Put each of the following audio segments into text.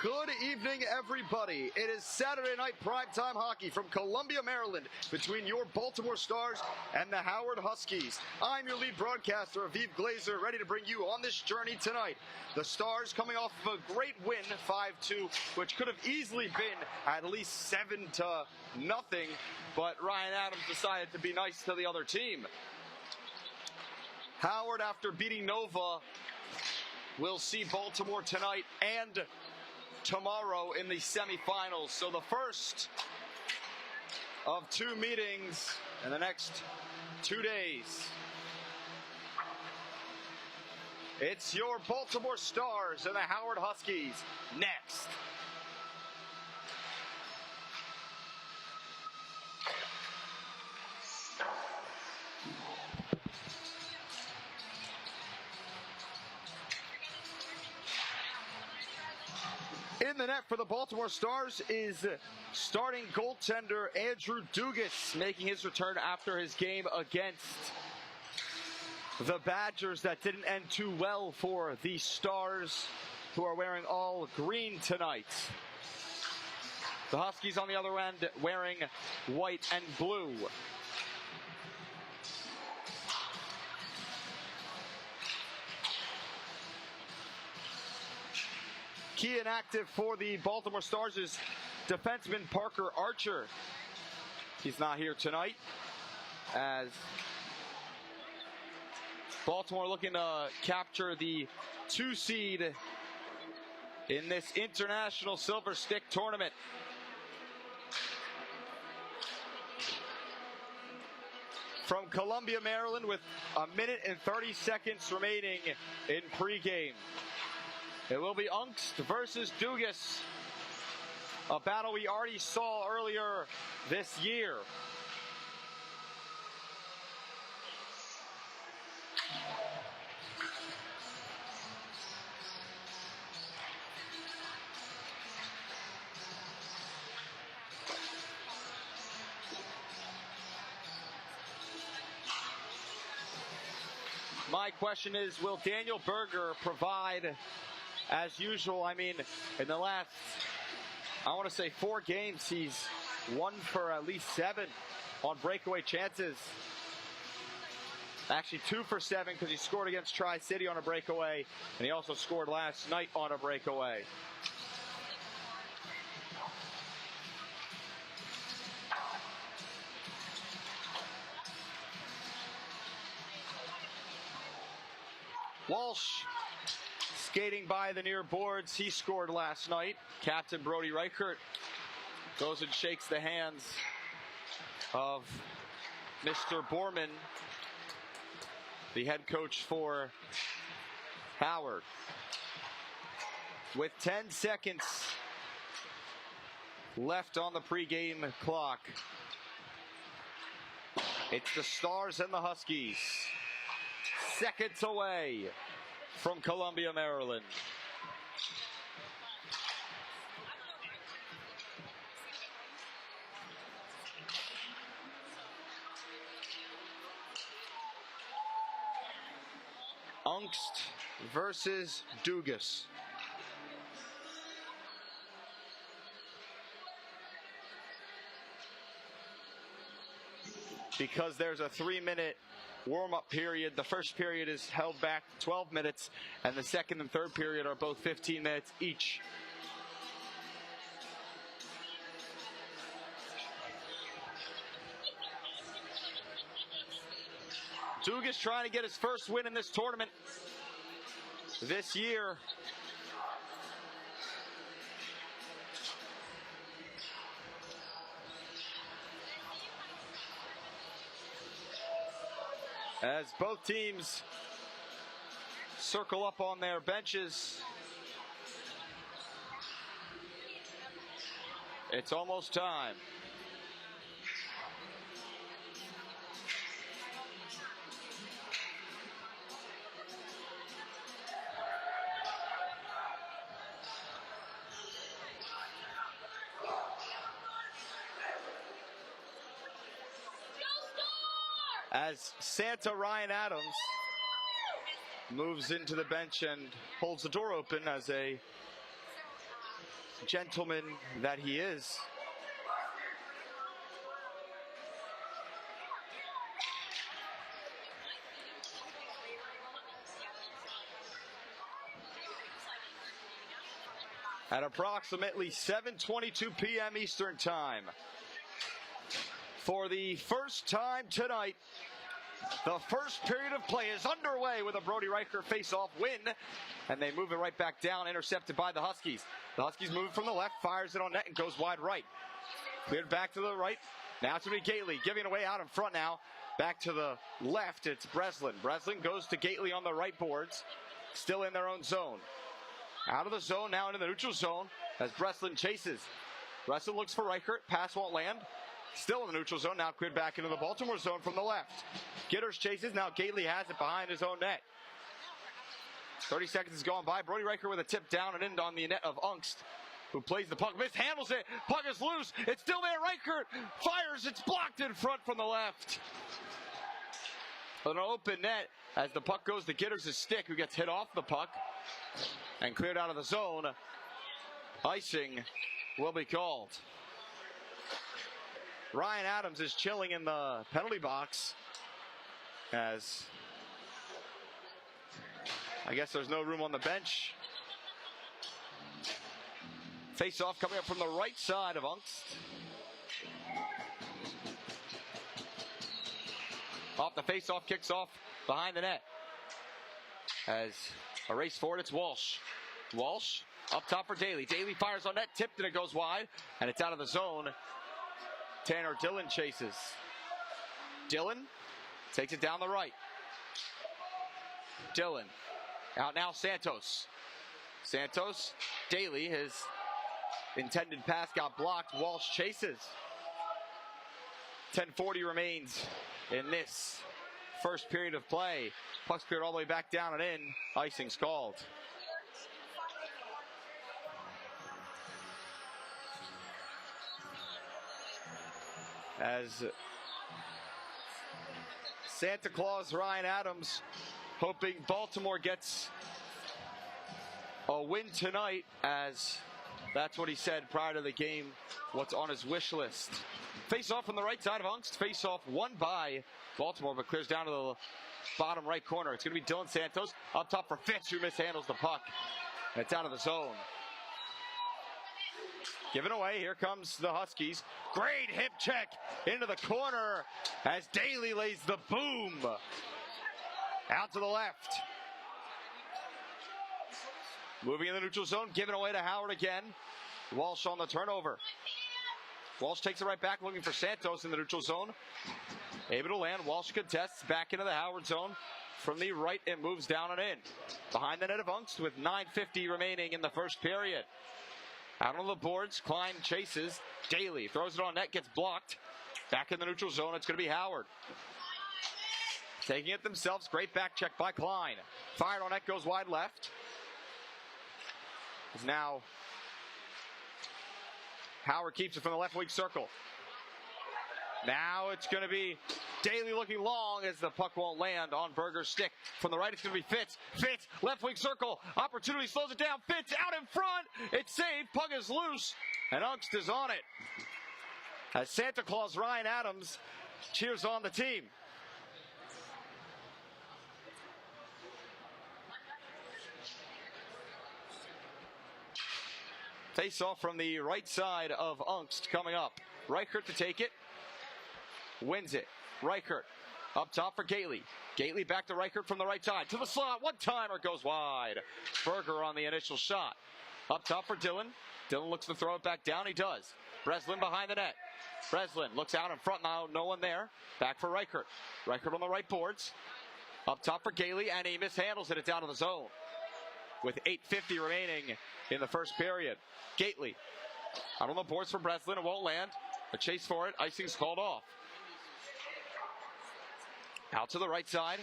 Good evening, everybody. It is Saturday night primetime hockey from Columbia, Maryland, between your Baltimore Stars and the Howard Huskies. I'm your lead broadcaster, Aviv Glazer, ready to bring you on this journey tonight. The Stars coming off of a great win, 5-2, which could have easily been at least 7-0, but Ryan Adams decided to be nice to the other team. Howard, after beating Nova, will see Baltimore tonight and tomorrow in the semifinals. So the first of two meetings in the next 2 days. It's your Baltimore Stars and the Howard Huskies next. In the net for the Baltimore Stars is starting goaltender Andrew Dugas, making his return after his game against the Badgers that didn't end too well for the Stars, who are wearing all green tonight. The Huskies on the other end wearing white and blue. Key and active for the Baltimore Stars is defenseman Parker Archer. He's not here tonight, as Baltimore looking to capture the 2 seed in this International Silver Stick Tournament. From Columbia, Maryland, with 1 minute and 30 seconds remaining in pregame. It will be Angst versus Dugas, a battle we already saw earlier this year. My question is, will Daniel Berger provide as usual? I mean, in the last, I want to say 4 games, he's 1 for at least 7 on breakaway chances. Actually 2 for 7, because he scored against Tri-City on a breakaway, and he also scored last night on a breakaway. Walsh skating by the near boards. He scored last night. Captain Brody Reichert goes and shakes the hands of Mr. Borman, the head coach for Howard. With 10 seconds left on the pregame clock, it's the Stars and the Huskies, seconds away from Columbia, Maryland. Angst versus Dugas. Because there's a 3-minute warm-up period. The first period is held back to 12 minutes, and the second and third period are both 15 minutes each. Dugas trying to get his first win in this tournament this year. As both teams circle up on their benches, it's almost time. As Santa Ryan Adams moves into the bench and holds the door open as a gentleman that he is. At approximately 7:22 p.m. Eastern Time, for the first time tonight, the first period of play is underway with a Brody Reichert face-off win, and they move it right back down, intercepted by the Huskies. The Huskies move from the left, fires it on net, and goes wide right. Cleared back to the right. Now it's going to be Gately, giving it away out in front now. Back to the left, it's Breslin. Breslin goes to Gately on the right boards, still in their own zone. Out of the zone, now into the neutral zone, as Breslin chases. Breslin looks for Reichert, pass won't land. Still in the neutral zone, now cleared back into the Baltimore zone from the left. Gitters chases, now Gately has it behind his own net. 30 seconds has gone by. Brody Reichert with a tip down and in on the net of Ungst, who plays the puck, mishandles it, puck is loose, it's still there, Reichert fires, it's blocked in front from the left. An open net as the puck goes to Gitters' stick, who gets hit off the puck and cleared out of the zone. Icing will be called. Ryan Adams is chilling in the penalty box, as I guess there's no room on the bench. Face-off coming up from the right side of Ungst. Off the face-off, kicks off behind the net. As a race forward, it's Walsh. Walsh up top for Daly. Daly fires on net, tipped, and it goes wide, and it's out of the zone. Tanner Dillon chases. Dillon takes it down the right. Dillon out now, Santos. Santos, Daly, his intended pass got blocked. Walsh chases. 10:40 remains in this first period of play. Puck's cleared all the way back down and in. Icing's called. As Santa Claus Ryan Adams hoping Baltimore gets a win tonight, as that's what he said prior to the game, what's on his wish list. Face off from the right side of Ungst. Face off won by Baltimore, but clears down to the bottom right corner. It's going to be Dylan Santos up top for Fitz, who mishandles the puck. And it's out of the zone. Given away, here comes the Huskies. Great hip check into the corner as Daly lays the boom. Out to the left. Moving in the neutral zone, given away to Howard again. Walsh on the turnover. Walsh takes it right back, looking for Santos in the neutral zone. Able to land. Walsh contests back into the Howard zone. From the right, it moves down and in. Behind the net of Ungst with 9:50 remaining in the first period. Out on the boards, Klein chases. Daly throws it on net, gets blocked. Back in the neutral zone, it's going to be Howard. Taking it themselves, great back check by Klein. Fired on net, goes wide left. Now Howard keeps it from the left wing circle. Now it's going to be Daly looking long as the puck won't land on Berger's stick. From the right, it's going to be Fitz. Fitz, left wing circle. Opportunity, slows it down. Fitz out in front. It's saved. Puck is loose. And Ungst is on it. As Santa Claus Ryan Adams cheers on the team. Face off from the right side of Ungst coming up. Reichert to take it. Wins it. Reichert up top for Gately. Gately back to Reichert from the right side. To the slot. One timer goes wide. Berger on the initial shot. Up top for Dillon. Dillon looks to throw it back down. He does. Breslin behind the net. Breslin looks out in front now. No one there. Back for Reichert. Reichert on the right boards. Up top for Gately, and he mishandles it. It's out of the zone. With 8:50 remaining in the first period. Gately out on the boards for Breslin. It won't land. A chase for it. Icing's called off. Out to the right side.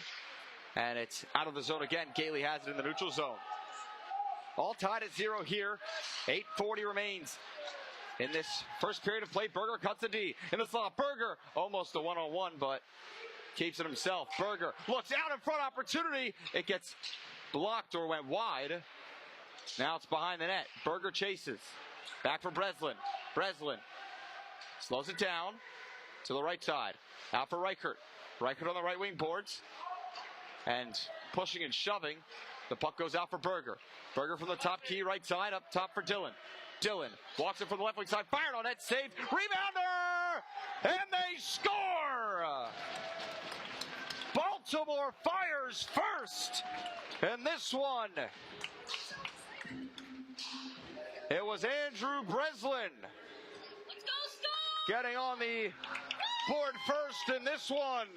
And it's out of the zone again. Gately has it in the neutral zone. All tied at 0 here. 8:40 remains in this first period of play. Berger cuts the D in the slot. Berger almost a one-on-one, but keeps it himself. Berger looks out in front. Opportunity. It gets blocked or went wide. Now it's behind the net. Berger chases. Back for Breslin. Breslin slows it down to the right side. Out for Reichert. Reichert on the right wing boards. And pushing and shoving. The puck goes out for Berger. Berger from the top key, right side, up top for Dillon. Dillon walks it from the left wing side, fired on net, saved, rebounder! And they score! Baltimore fires first in this one. It was Andrew Breslin getting on the board first in this one.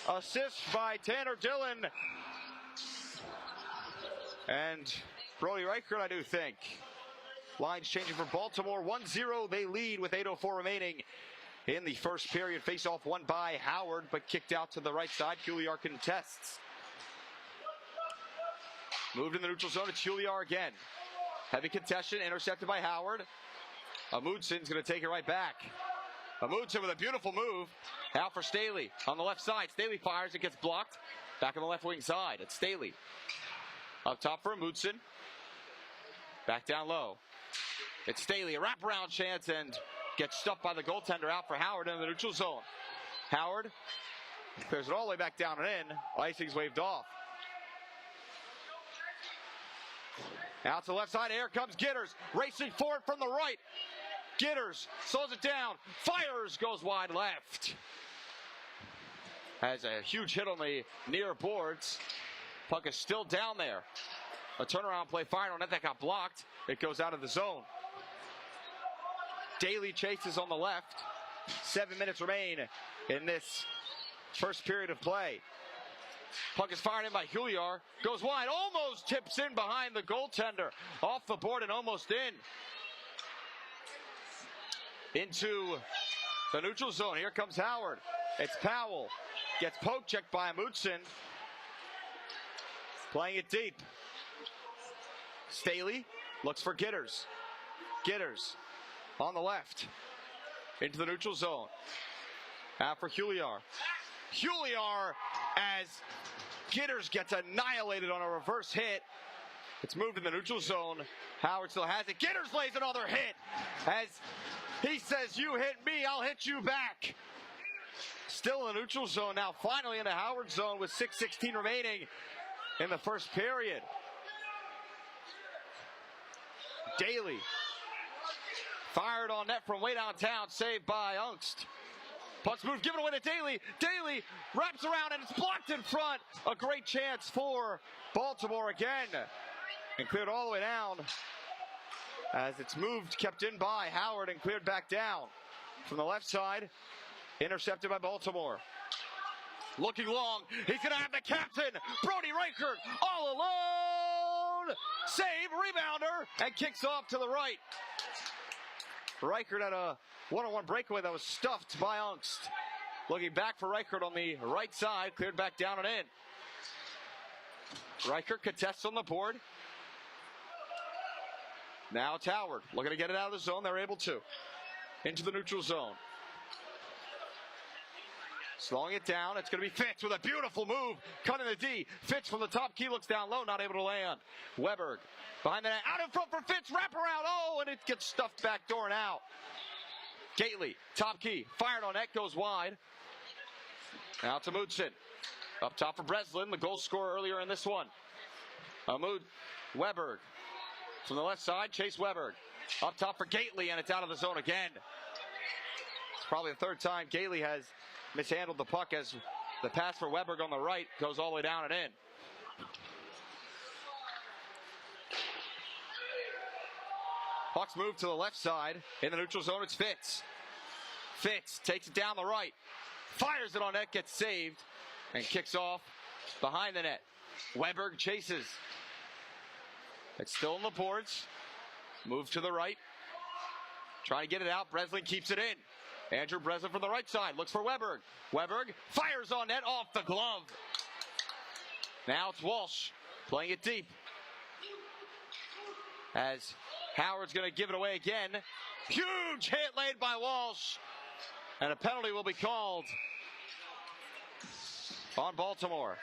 Assist by Tanner Dillon. And Brody Reichert, I do think. Lines changing for Baltimore. 1-0, they lead with 8:04 remaining in the first period. Face-off won by Howard, but kicked out to the right side. Huliar contests. Moved in the neutral zone. It's Huliar again. Heavy contestation, intercepted by Howard. Amundsen's going to take it right back. Amundsen with a beautiful move. Out for Staley on the left side. Staley fires, it gets blocked. Back on the left wing side. It's Staley. Up top for Amundsen. Back down low. It's Staley, a wraparound chance, and gets stuffed by the goaltender. Out for Howard in the neutral zone. Howard clears it all the way back down and in. Icing's waved off. Out to the left side, here comes Gitters, racing forward from the right. Gitters slows it down, fires, goes wide left. Has a huge hit on the near boards. Puck is still down there. A turnaround play fired on net that got blocked. It goes out of the zone. Daly chases on the left. 7 minutes remain in this first period of play. Puck is fired in by Huliar. Goes wide, almost tips in behind the goaltender. Off the board and almost in. Into the neutral zone. Here comes Howard. It's Powell. Gets poke checked by Amundsen. Playing it deep. Staley looks for Gitters. Gitters on the left. Into the neutral zone. Out for Huliar. Huliar as Gitters gets annihilated on a reverse hit. It's moved in the neutral zone. Howard still has it. Gitters lays another hit as he says, you hit me, I'll hit you back. Still in the neutral zone now, finally in the Howard zone with 6:16 remaining in the first period. Daly fired on net from way downtown, saved by Ungst. Puck's moved, given away to Daly. Daly wraps around and it's blocked in front. A great chance for Baltimore again. And cleared all the way down as it's moved, kept in by Howard and cleared back down. From the left side, intercepted by Baltimore. Looking long, he's going to have the captain, Brody Reichert, all alone. Save, rebounder, and kicks off to the right. Reichert had a one-on-one breakaway that was stuffed by Ungst. Looking back for Reichert on the right side, cleared back down and in. Reichert contests on the board. Now it's Howard, looking to get it out of the zone. They're able to. Into the neutral zone. Slowing it down, it's going to be Fitz with a beautiful move. Cutting the D. Fitz from the top key looks down low, not able to land. Weberg behind the net, out in front for Fitz, wrap around, oh, and it gets stuffed back door and out. Gately, top key, fired on net, goes wide. Now to Amundsen. Up top for Breslin, the goal scorer earlier in this one. Weberg from the left side, Chase Weberg. Up top for Gately, and it's out of the zone again. It's probably the third time Gately has mishandled the puck as the pass for Weberg on the right goes all the way down and in. Puck's moved to the left side. In the neutral zone, it's Fitz. Fitz takes it down the right. Fires it on net, gets saved, and kicks off behind the net. Weberg chases. It's still on the boards. Move to the right. Trying to get it out. Breslin keeps it in. Andrew Breslin from the right side. Looks for Weberg. Weberg fires on net off the glove. Now it's Walsh playing it deep. As Howard's going to give it away again. Huge hit laid by Walsh. And a penalty will be called on Baltimore.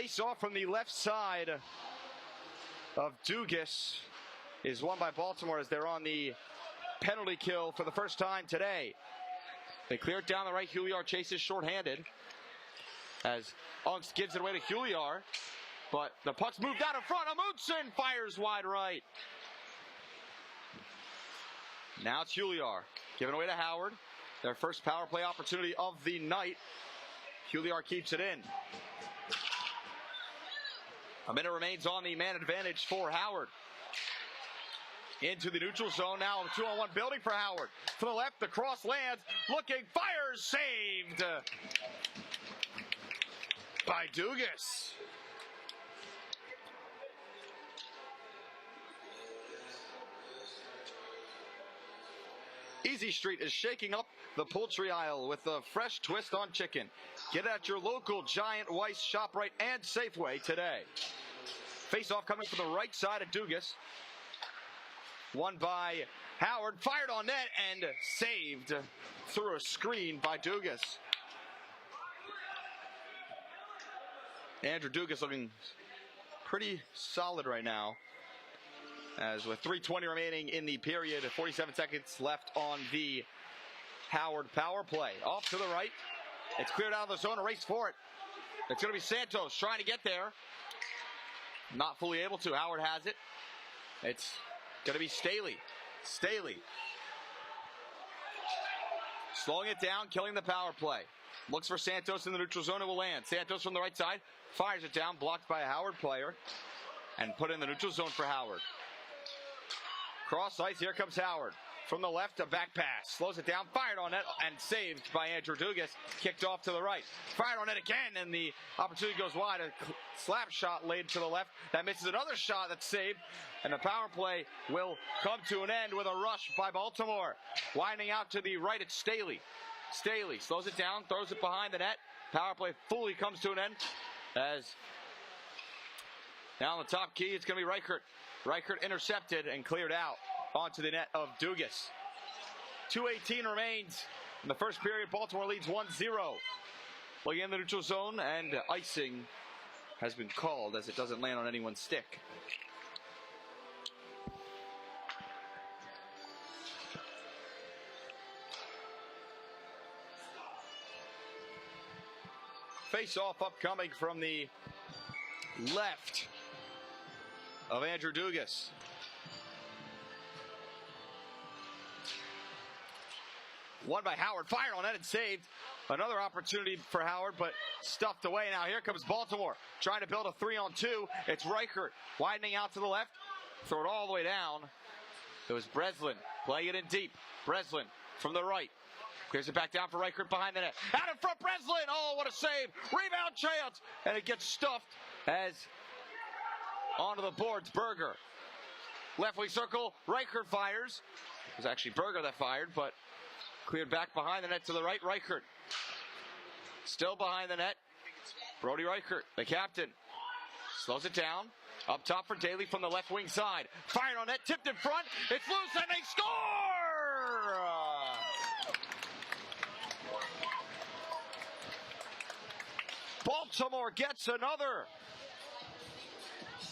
face off from the left side of Dugas is won by Baltimore as they're on the penalty kill for the first time today. They clear it down the right. Huliar chases shorthanded as Unks gives it away to Huliar, but the puck's moved out in front. Amundsen fires wide right. Now it's Huliar giving away to Howard. Their first power play opportunity of the night. Huliar keeps it in. A minute remains on the man advantage for Howard. Into the neutral zone now. A 2-on-1 building for Howard. To the left, the cross lands. Looking, fires, saved by Dugas. Easy Street is shaking up the poultry aisle with a fresh twist on chicken. Get at your local Giant, Weiss, ShopRite, and Safeway today. Face-off coming from the right side of Dugas. Won by Howard, fired on net and saved through a screen by Dugas. Andrew Dugas looking pretty solid right now, as with 3:20 remaining in the period, 47 seconds left on the Howard power play. Off to the right. It's cleared out of the zone, a race for it. It's going to be Santos trying to get there. Not fully able to. Howard has it. It's going to be Staley. Staley slowing it down, killing the power play. Looks for Santos in the neutral zone. It will land. Santos from the right side fires it down, blocked by a Howard player, and put in the neutral zone for Howard. Cross ice, here comes Howard. From the left, a back pass. Slows it down, fired on net, and saved by Andrew Dugas. Kicked off to the right. Fired on net again, and the opportunity goes wide. A slap shot laid to the left. That misses another shot that's saved. And the power play will come to an end with a rush by Baltimore. Winding out to the right, it's Staley. Staley slows it down, throws it behind the net. Power play fully comes to an end. As now on the top key, it's going to be Reichert. Reichert intercepted and cleared out onto the net of Dugas. 2:18 remains in the first period. Baltimore leads 1-0. Looking in the neutral zone, and icing has been called as it doesn't land on anyone's stick. Face-off upcoming from the left of Andrew Dugas. Won by Howard, fired on it and saved. Another opportunity for Howard, but stuffed away. Now here comes Baltimore, trying to build a 3-on-2. It's Reichert, widening out to the left. Throw it all the way down. It was Breslin, playing it in deep. Breslin from the right. Clears it back down for Reichert behind the net. Out in front, Breslin! Oh, what a save! Rebound chance! And it gets stuffed as onto the boards, Berger. Left wing circle, Reichert fires. It was actually Berger that fired, but cleared back behind the net to the right, Reichert. Still behind the net, Brody Reichert, the captain. Slows it down. Up top for Daly from the left wing side. Fired on net, tipped in front. It's loose and they score! Baltimore gets another.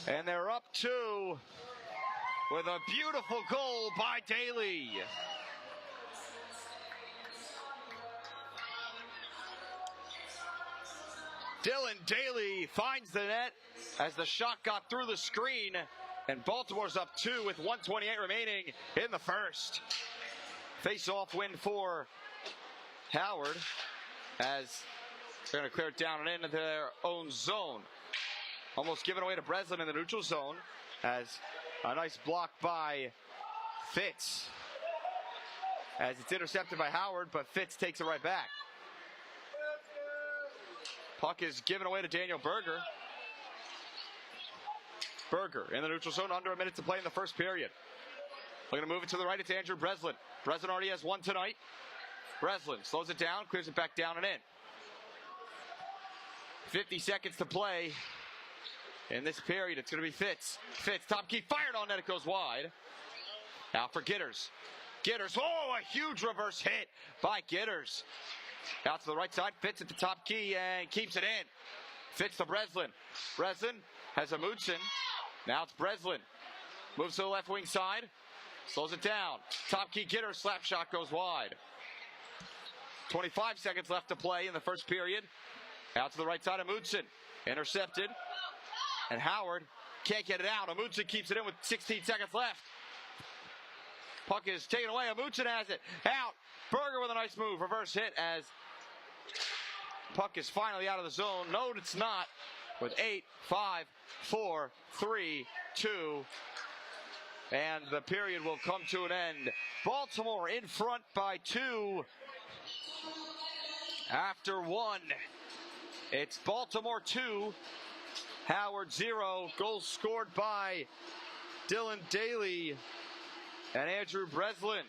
And they're up 2 with a beautiful goal by Daly. Dylan Daly finds the net as the shot got through the screen, and Baltimore's up 2 with 1:28 remaining in the first. Face-off win for Howard as they're going to clear it down and into their own zone. Almost given away to Breslin in the neutral zone as a nice block by Fitz. As it's intercepted by Howard, but Fitz takes it right back. Puck is given away to Daniel Berger. Berger in the neutral zone, under a minute to play in the first period. We're going to move it to the right. It's Andrew Breslin. Breslin already has one tonight. Breslin slows it down, clears it back down and in. 50 seconds to play in this period. It's going to be Fitz. Fitz, top key, fired on net. It goes wide. Now for Gitters. Gitters, oh, a huge reverse hit by Gitters. Out to the right side, Fitz at the top key and keeps it in. Fits to Breslin. Breslin has Amundsen. Now it's Breslin. Moves to the left wing side. Slows it down. Top key getter. Slap shot goes wide. 25 seconds left to play in the first period. Out to the right side, Amundsen. Intercepted. And Howard can't get it out. Amundsen keeps it in with 16 seconds left. Puck is taken away. Amundsen has it. Out. Berger with a nice move. Reverse hit as puck is finally out of the zone. No, it's not. With 8, 5, 4, 3, 2. And the period will come to an end. Baltimore in front by 2. After 1. It's Baltimore 2. Howard 0. Goals scored by Dylan Daly and Andrew Breslin.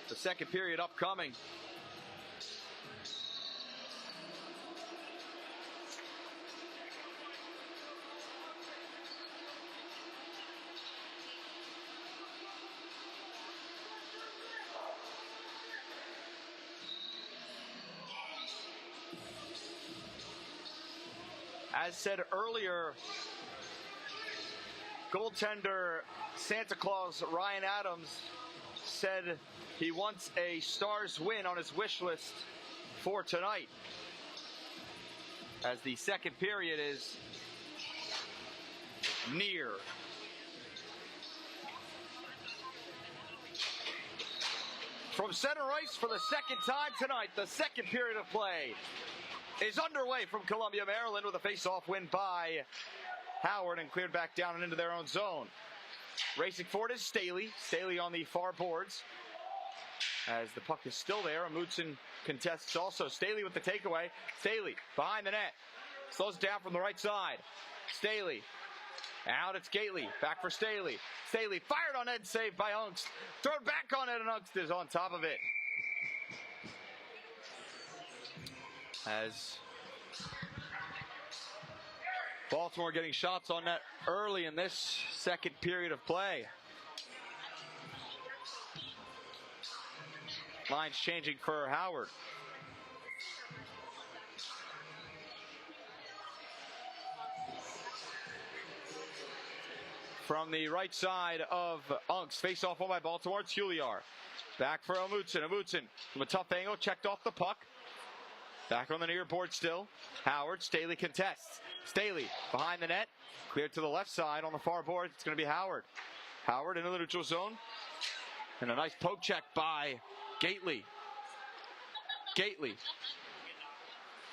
The second period upcoming. As said earlier, goaltender Santa Claus Ryan Adams said he wants a Stars win on his wish list for tonight, as the second period is near. From center ice for the second time tonight, the second period of play is underway from Columbia, Maryland, with a face-off win by Howard and cleared back down and into their own zone. Racing forward is Staley. Staley on the far boards. As the puck is still there, Amundsen contests also. Staley with the takeaway. Staley behind the net. Slows it down from the right side. Staley. Out, it's Gately. Back for Staley. Staley fired on Ed, saved by Ungst. Thrown back on Ed, and Ungst is on top of it. As Baltimore getting shots on net early in this second period of play. Lines changing for Howard. From the right side of Ungst, face off one by Baltimore, it's Huliar. Back for Amundsen. Amundsen from a tough angle, checked off the puck. Back on the near board still. Howard, Staley contests. Staley behind the net. Cleared to the left side on the far board. It's going to be Howard. Howard into the neutral zone. And a nice poke check by Gately. Gately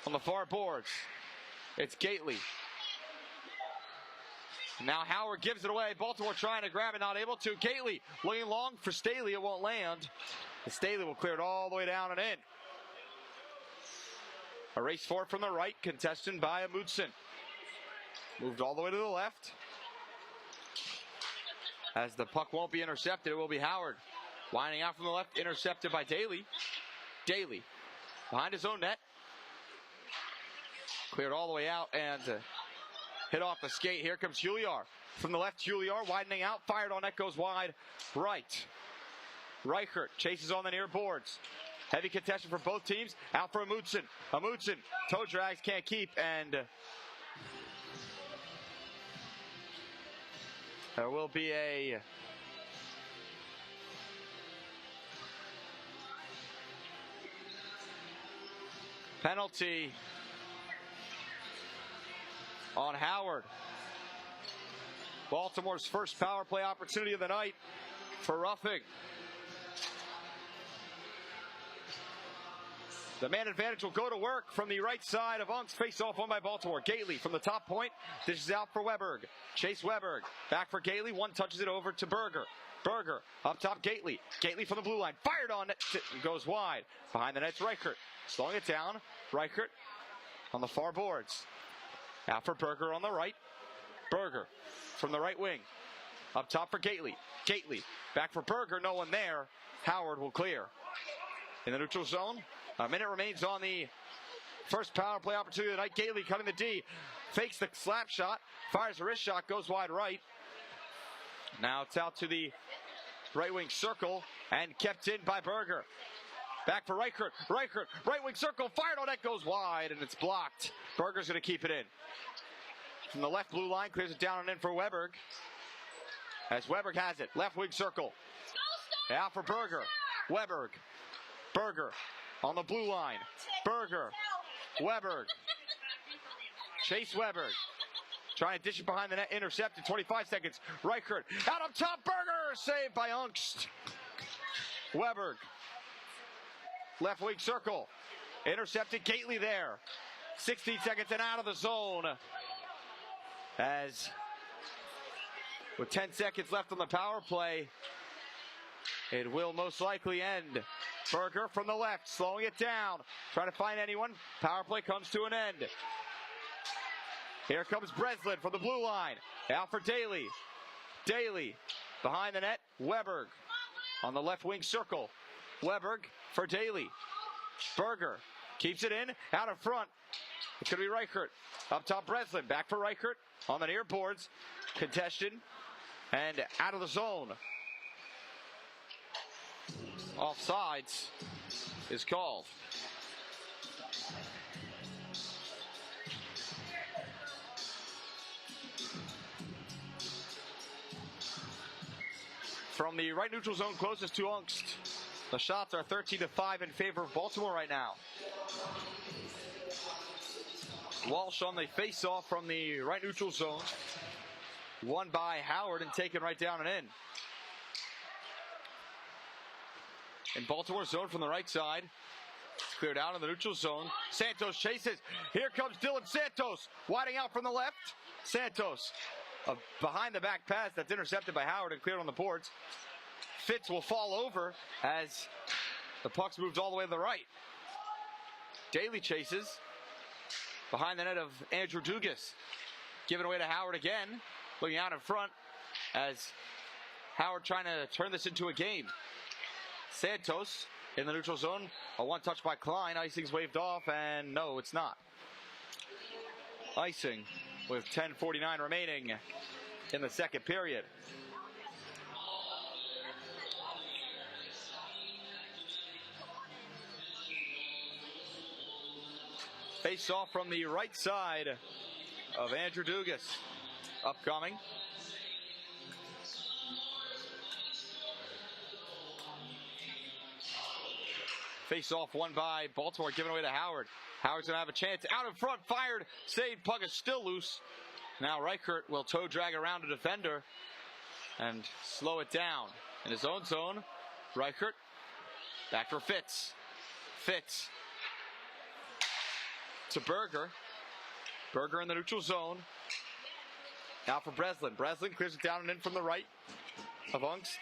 on the far boards. It's Gately. Now Howard gives it away. Baltimore trying to grab it, not able to. Gately looking long for Staley. It won't land. And Staley will clear it all the way down and in. A race forward from the right, contested by Amundsen. Moved all the way to the left. As the puck won't be intercepted, it will be Howard. Winding out from the left, intercepted by Daly. Daly behind his own net. Cleared all the way out and hit off the skate. Here comes Huliar. From the left, Huliar widening out. Fired on net, goes wide right. Reichert chases on the near boards. Heavy contention for both teams. Out for Amundsen. Amundsen, toe drags, can't keep, and there will be a penalty on Howard. Baltimore's first power play opportunity of the night for roughing. The man advantage will go to work from the right side of Ungst. Face off one by Baltimore. Gately from the top point. Dishes out for Weberg. Chase Weberg. Back for Gately. One touches it over to Berger. Berger up top. Gately. Gately from the blue line. Fired on. Goes wide. Behind the net's Reichert. Slowing it down. Reichert on the far boards. Out for Berger on the right. Berger from the right wing. Up top for Gately. Gately back for Berger. No one there. Howard will clear. In the neutral zone. A minute remains on the first power play opportunity of the night. Gately cutting the D. Fakes the slap shot. Fires a wrist shot. Goes wide right. Now it's out to the right wing circle. And kept in by Berger. Back for Reichert. Reichert. Right wing circle. Fired on net. Goes wide. And it's blocked. Berger's going to keep it in. From the left blue line. Clears it down and in for Weberg. As Weberg has it. Left wing circle. Out for Berger. Weberg. Berger. On the blue line. Berger. Weberg. Chase Weberg. Trying to dish it behind the net. Intercepted. 25 seconds. Reichert. Out up top. Berger. Saved by Ungst. Weberg. Left wing circle. Intercepted. Gately there. 16 seconds and out of the zone. As with 10 seconds left on the power play, it will most likely end. Berger from the left, slowing it down. Trying to find anyone. Power play comes to an end. Here comes Breslin from the blue line. Out for Daly. Daly behind the net. Weberg on the left wing circle. Weberg for Daly. Berger keeps it in. Out in front. It's going to be Reichert. Up top Breslin. Back for Reichert on the near boards. Contention. And out of the zone. Offsides is called. From the right neutral zone closest to Ungst, the shots are 13-5 in favor of Baltimore right now. Walsh on the face-off from the right neutral zone. Won by Howard and taken right down and in. In Baltimore zone from the right side. It's cleared out in the neutral zone. Santos chases. Here comes Dylan Santos. Widing out from the left. Santos. A behind the back pass that's intercepted by Howard and cleared on the boards. Fitz will fall over as the puck's moved all the way to the right. Daly chases. Behind the net of Andrew Dugas. Given away to Howard again. Looking out in front as Howard trying to turn this into a game. Santos in the neutral zone. A one touch by Klein. Icing's waved off, and no, it's not. Icing with 10:49 remaining in the second period. Face off from the right side of Andrew Dugas. Upcoming. Face off won by Baltimore, given away to Howard. Howard's going to have a chance. Out in front, fired. Saved. Puck is still loose. Now Reichert will toe drag around a defender and slow it down. In his own zone, Reichert. Back for Fitz. Fitz. To Berger. Berger in the neutral zone. Now for Breslin. Breslin clears it down and in from the right of Ungst.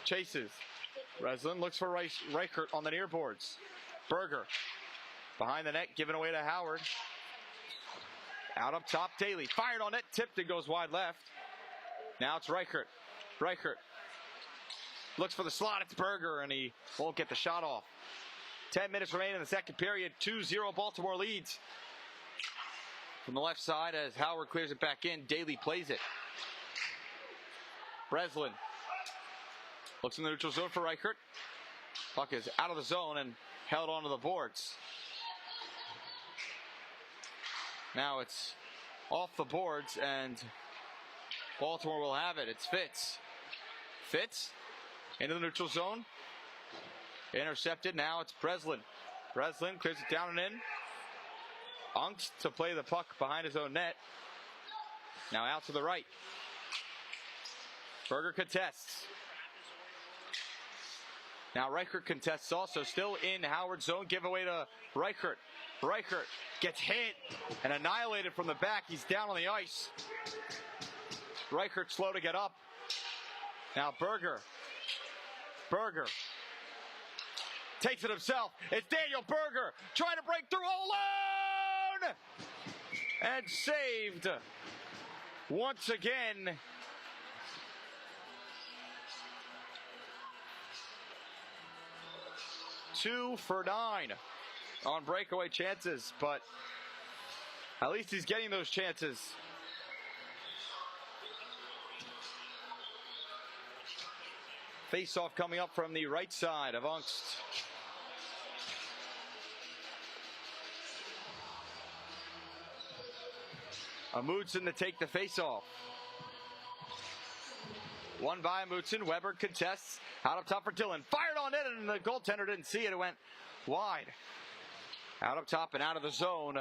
Chases. Breslin looks for Reichert on the near boards. Berger behind the net, given away to Howard. Out up top, Daly. Fired on net, tipped and goes wide left. Now it's Reichert. Reichert looks for the slot. It's Berger, and he won't get the shot off. 10 minutes remain in the second period. 2-0 Baltimore leads. From the left side, as Howard clears it back in, Daly plays it. Breslin looks in the neutral zone for Reichert. Puck is out of the zone and held onto the boards. Now it's off the boards, and Baltimore will have it. It's Fitz. Fitz into the neutral zone. Intercepted. Now it's Breslin. Breslin clears it down and in. Ungst to play the puck behind his own net. Now out to the right. Berger contests. Now Reichert contests also. Still in Howard's zone. Give away to Reichert. Reichert gets hit and annihilated from the back. He's down on the ice. Reichert slow to get up. Now Berger. Berger takes it himself. It's Daniel Berger trying to break through alone! And saved once again 2 for 9 on breakaway chances, but at least he's getting those chances. Face-off coming up from the right side of Ungst. Amundsen to take the face-off. One by Amundsen. Weber contests. Out up top for Dillon. Fired on it, and the goaltender didn't see it. It went wide. Out up top and out of the zone.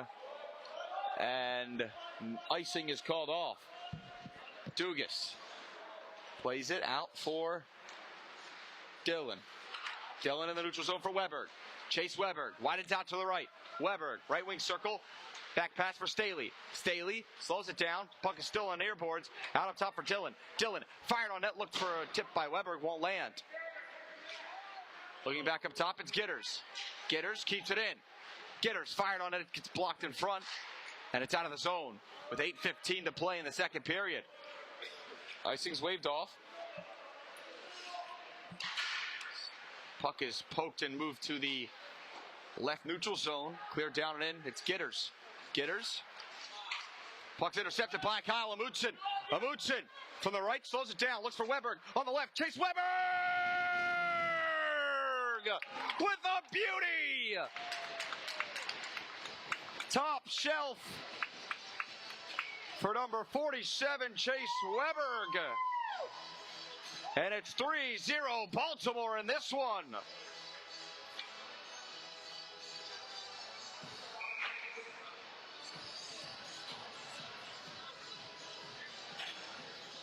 And icing is called off. Dugas plays it out for Dillon. Dillon in the neutral zone for Weber. Chase Weber. Widens out to the right. Weber, right wing circle. Back pass for Staley. Staley slows it down. Puck is still on airboards. Out up top for Dillon. Dillon fired on net. Looked for a tip by Weber. Won't land. Looking back up top, it's Gitters. Gitters keeps it in. Gitters fired on it. It gets blocked in front. And it's out of the zone with 8:15 to play in the second period. Icing's waved off. Puck is poked and moved to the left neutral zone. Cleared down and in. It's Gitters. Gitters. Puck's intercepted by Kyle Amundsen. Amundsen from the right slows it down. Looks for Weber on the left. Chase Weber with a beauty. Top shelf for number 47, Chase Weber. And it's 3-0 Baltimore in this one.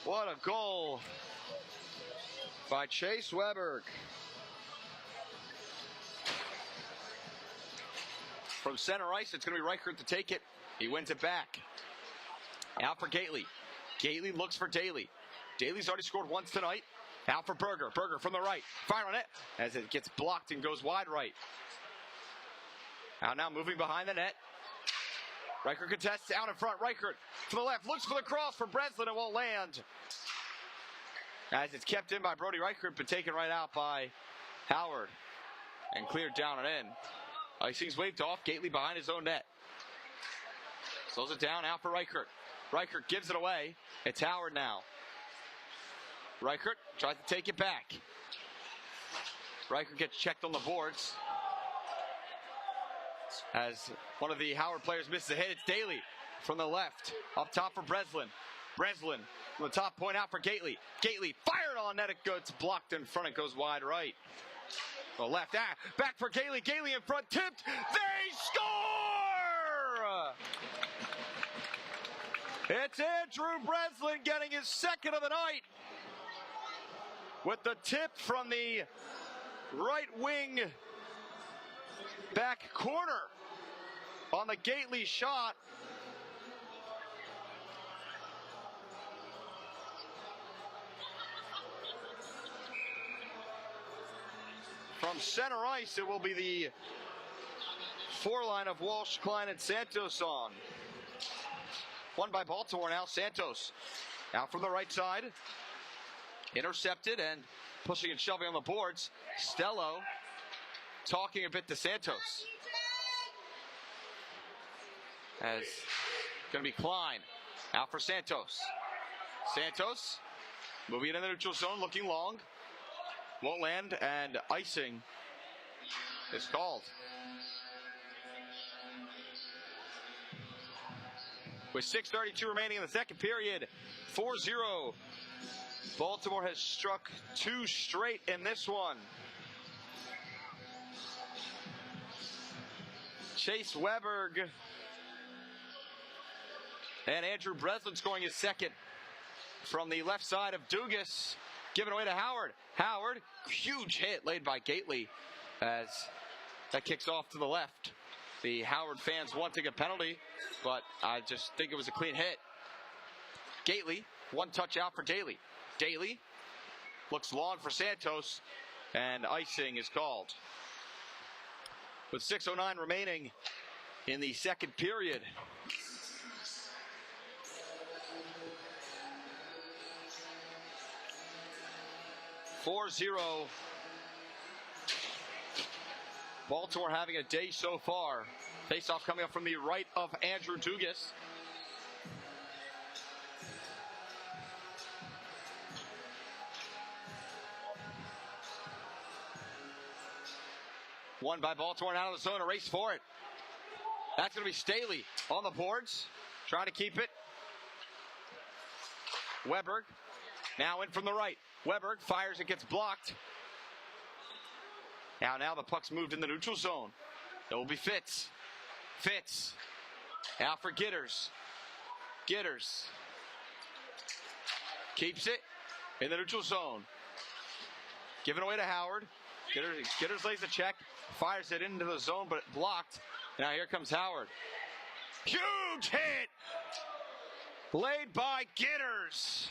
What a goal by Chase Weber. From center ice, it's going to be Reichert to take it. He wins it back. Out for Gately. Gately looks for Daly. Daly's already scored once tonight. Out for Berger. Berger from the right. Fire on it as it gets blocked and goes wide right. Out now moving behind the net. Reichert contests out in front. Reichert to the left. Looks for the cross for Breslin. It won't land. As it's kept in by Brody Reichert, but taken right out by Howard. And cleared down and in. Icing's waved off. Gately behind his own net. Slows it down. Out for Reichert. Reichert gives it away. It's Howard now. Reichert tries to take it back. Reichert gets checked on the boards. As one of the Howard players misses a hit, it's Daly from the left. Up top for Breslin. Breslin from the top point out for Gately. Gately fired on net. It goes blocked in front. It goes wide right. The left. Back for Gately. Gately in front. Tipped. They score! It's Andrew Breslin getting his second of the night. With the tip from the right wing back corner on the Gately shot. From center ice, it will be the four-line of Walsh, Klein, and Santos on. Won by Baltimore now. Santos out from the right side. Intercepted and pushing and shoving on the boards. Stello talking a bit to Santos. As going to be Klein out for Santos. Santos moving it in the neutral zone, looking long. Won't land, and icing is called. With 6:32 remaining in the second period, 4-0. Baltimore has struck two straight in this one. Chase Weber and Andrew Breslin scoring his second from the left side of Dugas. Given away to Howard. Howard, huge hit laid by Gately as that kicks off to the left. The Howard fans wanting a penalty, but I just think it was a clean hit. Gately, one touch out for Daly. Daly looks long for Santos, and icing is called. With 6:09 remaining in the second period. Baltimore having a day so far. Face-off coming up from the right of Andrew Dugas. Won by Baltimore and out of the zone, a race for it. That's going to be Staley on the boards, trying to keep it. Weberg now in from the right. Weberg fires, it gets blocked. Now the puck's moved in the neutral zone. It will be Fitz. Fitz. Now for Gitters. Gitters. Keeps it in the neutral zone. Given away to Howard. Gitters lays the check. Fires it into the zone, but blocked. Now here comes Howard. Huge hit! Laid by Gitters.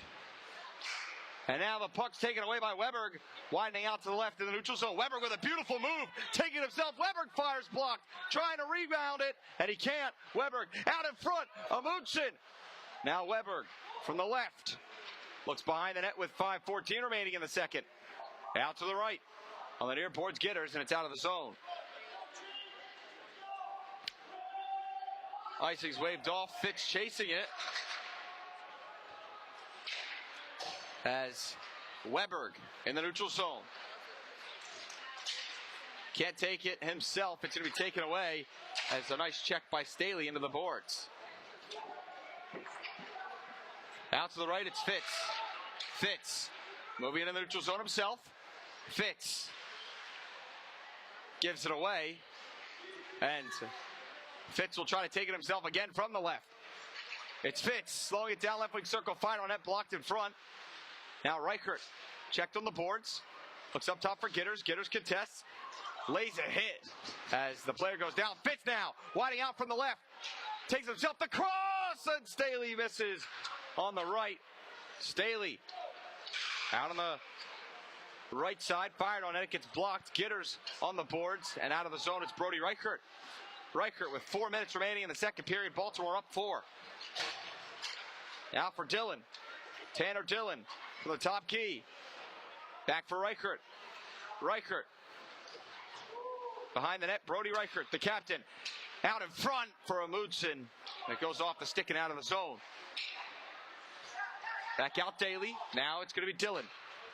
And now the puck's taken away by Weberg, widening out to the left in the neutral zone. Weberg with a beautiful move, taking himself. Weberg fires blocked, trying to rebound it, and he can't. Weberg out in front, Amundsen. Now Weberg from the left. Looks behind the net with 5:14 remaining in the second. Out to the right. On the near boards, Gitters, and it's out of the zone. Icing's waved off. Fitz chasing it. As Weberg in the neutral zone. Can't take it himself. It's going to be taken away as a nice check by Staley into the boards. Out to the right, it's Fitz. Fitz moving into the neutral zone himself. Fitz gives it away. And Fitz will try to take it himself again from the left. It's Fitz slowing it down left wing circle. Final net blocked in front. Now Reichert checked on the boards. Looks up top for Gitters. Gitters contests. Lays a hit as the player goes down. Fitz now winding out from the left. Takes himself the cross, and Staley misses on the right. Staley out on the right side. Fired on it. It gets blocked. Gitters on the boards and out of the zone. It's Brody Reichert. Reichert with 4 minutes remaining in the second period. Baltimore up 4. Now for Dillon. Tanner Dillon from the top key. Back for Reichert. Reichert. Behind the net, Brody Reichert, the captain. Out in front for Amundsen. It goes off the stick and out of the zone. Back out Daly. Now it's going to be Dillon.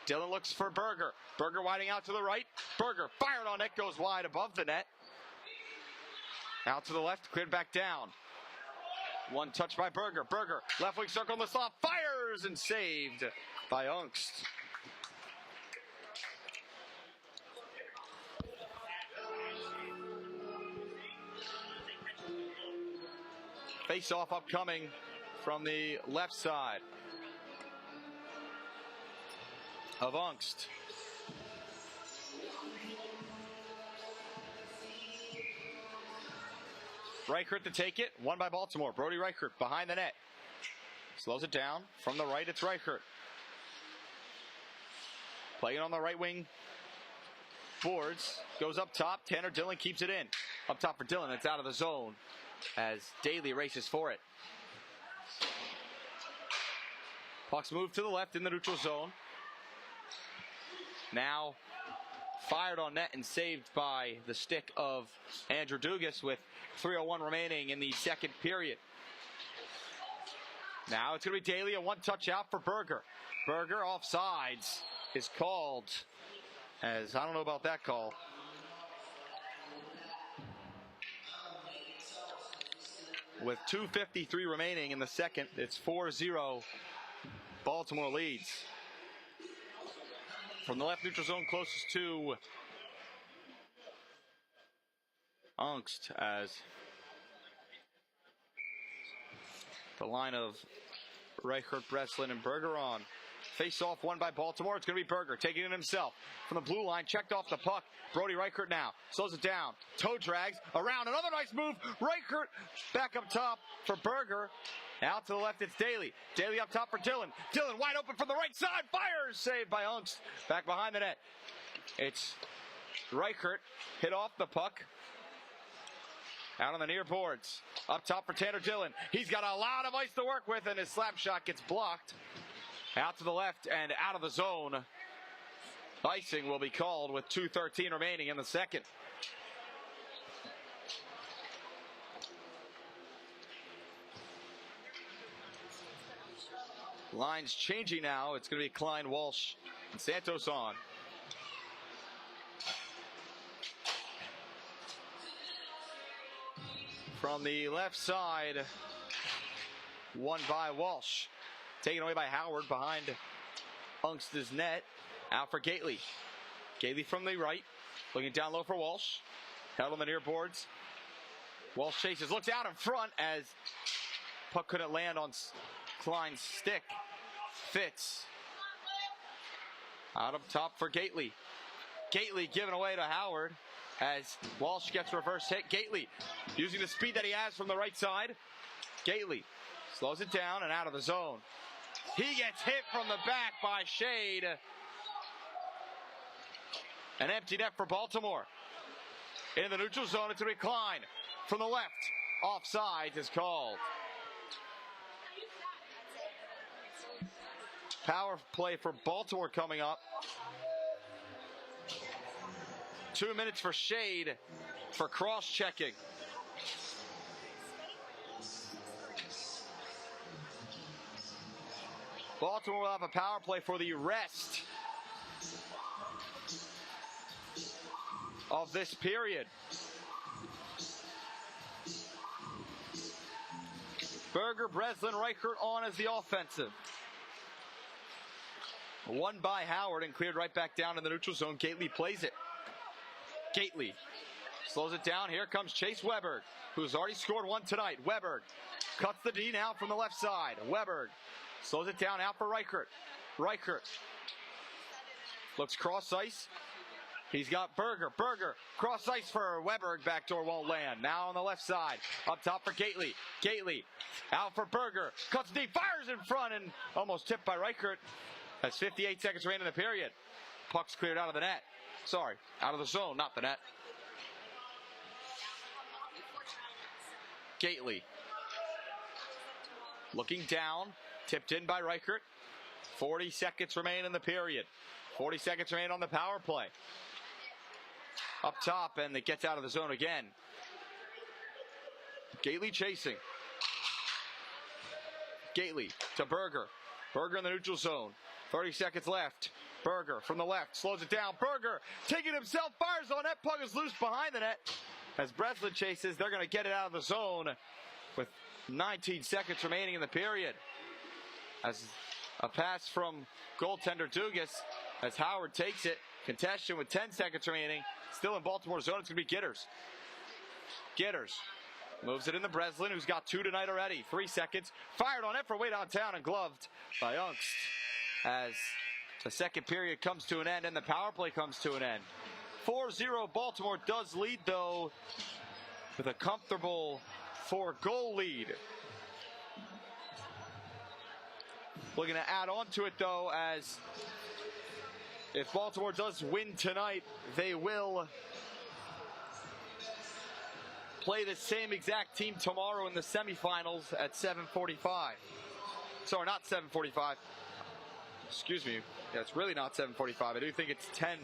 Dillon looks for Berger. Berger winding out to the right. Berger fired on net, goes wide above the net. Out to the left, cleared back down. One touch by Berger. Berger, left wing circle in the slot, fires and saved by Ungst. Face-off upcoming from the left side of Ungst. Reichert to take it. Won by Baltimore. Brody Reichert behind the net. Slows it down. From the right, it's Reichert. Playing on the right wing boards. Goes up top. Tanner Dillon keeps it in. Up top for Dillon. It's out of the zone as Daly races for it. Puck's moved to the left in the neutral zone. Now fired on net and saved by the stick of Andrew Dugas with 3:01 remaining in the second period. Now it's going to be Daly, a one-touch out for Berger. Berger offsides is called, as I don't know about that call. With 2:53 remaining in the second, it's 4-0. Baltimore leads. From the left neutral zone closest to Ungst as the line of Reichert, Breslin, and Berger on. Face off won by Baltimore. It's going to be Berger taking it himself from the blue line. Checked off the puck. Brody Reichert now slows it down. Toe drags around. Another nice move. Reichert back up top for Berger. Out to the left, it's Daly. Daly up top for Dillon. Dillon wide open from the right side. Fires, saved by Ungst. Back behind the net. It's Reichert. Hit off the puck. Out on the near boards. Up top for Tanner Dillon. He's got a lot of ice to work with, and his slap shot gets blocked. Out to the left and out of the zone. Icing will be called with 2:13 remaining in the second. Line's changing now. It's going to be Klein, Walsh, and Santos on. From the left side, one by Walsh. Taken away by Howard behind Unks's net. Out for Gately. Gately from the right. Looking down low for Walsh. Held on the near boards. Walsh chases. Looks out in front as puck couldn't land on Klein's stick. Fitz. Out up top for Gately. Gately given away to Howard as Walsh gets reverse hit. Gately using the speed that he has from the right side. Gately slows it down and out of the zone. He gets hit from the back by Shade. An empty net for Baltimore. In the neutral zone, it's a Klein from the left. Offside is called. Power play for Baltimore coming up. 2 minutes for Shade for cross-checking. Baltimore will have a power play for the rest of this period. Berger, Breslin, Reichert on as the offensive. One by Howard and cleared right back down in the neutral zone. Gately plays it. Gately slows it down. Here comes Chase Weberg, who's already scored one tonight. Weberg cuts the D now from the left side. Weberg slows it down out for Reichert. Reichert looks cross ice. He's got Berger. Berger cross ice for Weberg. Backdoor won't land. Now on the left side. Up top for Gately. Gately out for Berger. Cuts deep. Fires in front and almost tipped by Reichert. That's 58 seconds remaining in the period. Puck's cleared out of the net. Sorry, out of the zone, not the net. Gately looking down. Tipped in by Reichert. 40 seconds remain in the period. 40 seconds remain on the power play. Up top, and it gets out of the zone again. Gately chasing. Gately to Berger. Berger in the neutral zone. 30 seconds left. Berger from the left slows it down. Berger taking himself, fires on net. Puck is loose behind the net. As Breslin chases, they're going to get it out of the zone with 19 seconds remaining in the period. As a pass from goaltender Dugas as Howard takes it. Contestation with 10 seconds remaining. Still in Baltimore zone. It's going to be Gitters. Gitters moves it in the Breslin, who's got 2 tonight already. 3 seconds. Fired on it for way downtown and gloved by Unkst. As the second period comes to an end and the power play comes to an end. 4-0 Baltimore does lead, though, with a comfortable 4-goal lead. Looking to add on to it, though, as if Baltimore does win tonight, they will play the same exact team tomorrow in the semifinals at 7:45. Sorry, not 7:45. Excuse me. Yeah, it's really not 7:45. I do think it's 10.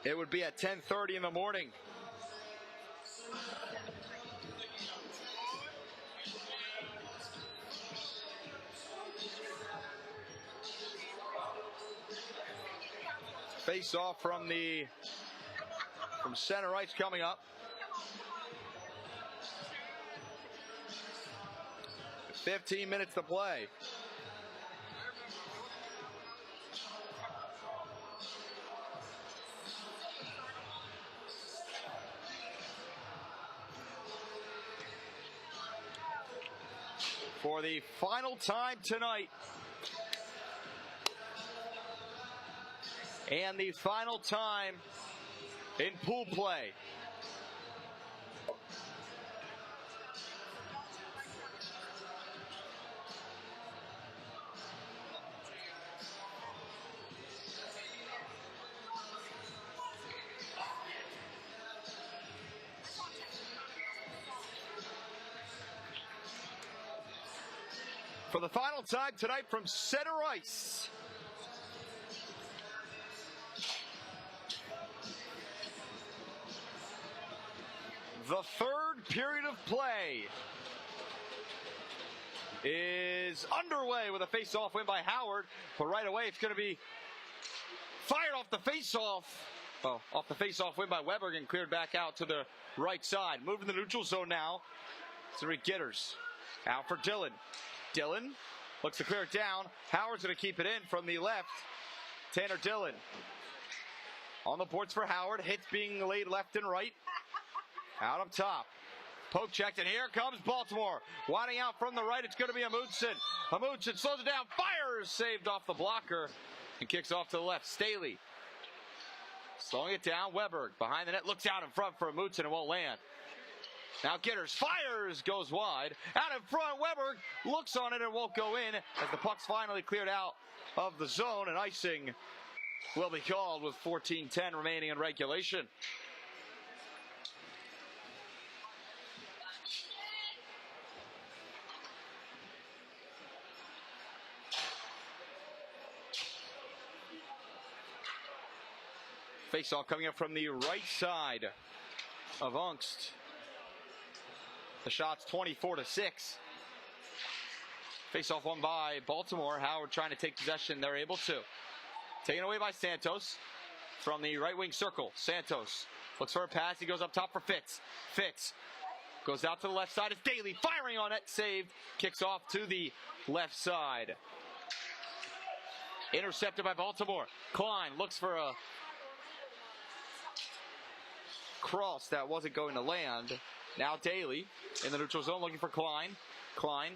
It would be at 10:30 in the morning. Face off from center ice coming up. 15 minutes to play. For the final time tonight, and the final time in pool play. For the final time tonight from center ice, The third period of play is underway with a face-off win by Howard. But right away, it's going to be fired off the face-off. Well, off the face-off win by Weber and cleared back out to the right side. Moving the neutral zone now. Three Gitters. Out for Dillon. Dillon looks to clear it down. Howard's going to keep it in from the left. Tanner Dillon on the boards for Howard. Hits being laid left and right. Out up top. Poke checked, and here comes Baltimore. Winding out from the right, it's going to be Amundsen. Amundsen slows it down, fires, saved off the blocker, and kicks off to the left. Staley slowing it down. Weber behind the net, looks out in front for Amundsen and won't land. Now Gitters fires, goes wide. Out in front, Weber looks on it and won't go in as the puck's finally cleared out of the zone, and icing will be called with 14:10 remaining in regulation. Face-off coming up from the right side of Ungst. The shot's 24-6. Face-off won by Baltimore. Howard trying to take possession. They're able to. Taken away by Santos from the right wing circle. Santos looks for a pass. He goes up top for Fitz. Fitz goes out to the left side. It's Daly firing on it. Saved. Kicks off to the left side. Intercepted by Baltimore. Klein looks for a cross that wasn't going to land. Now Daly in the neutral zone looking for Klein. Klein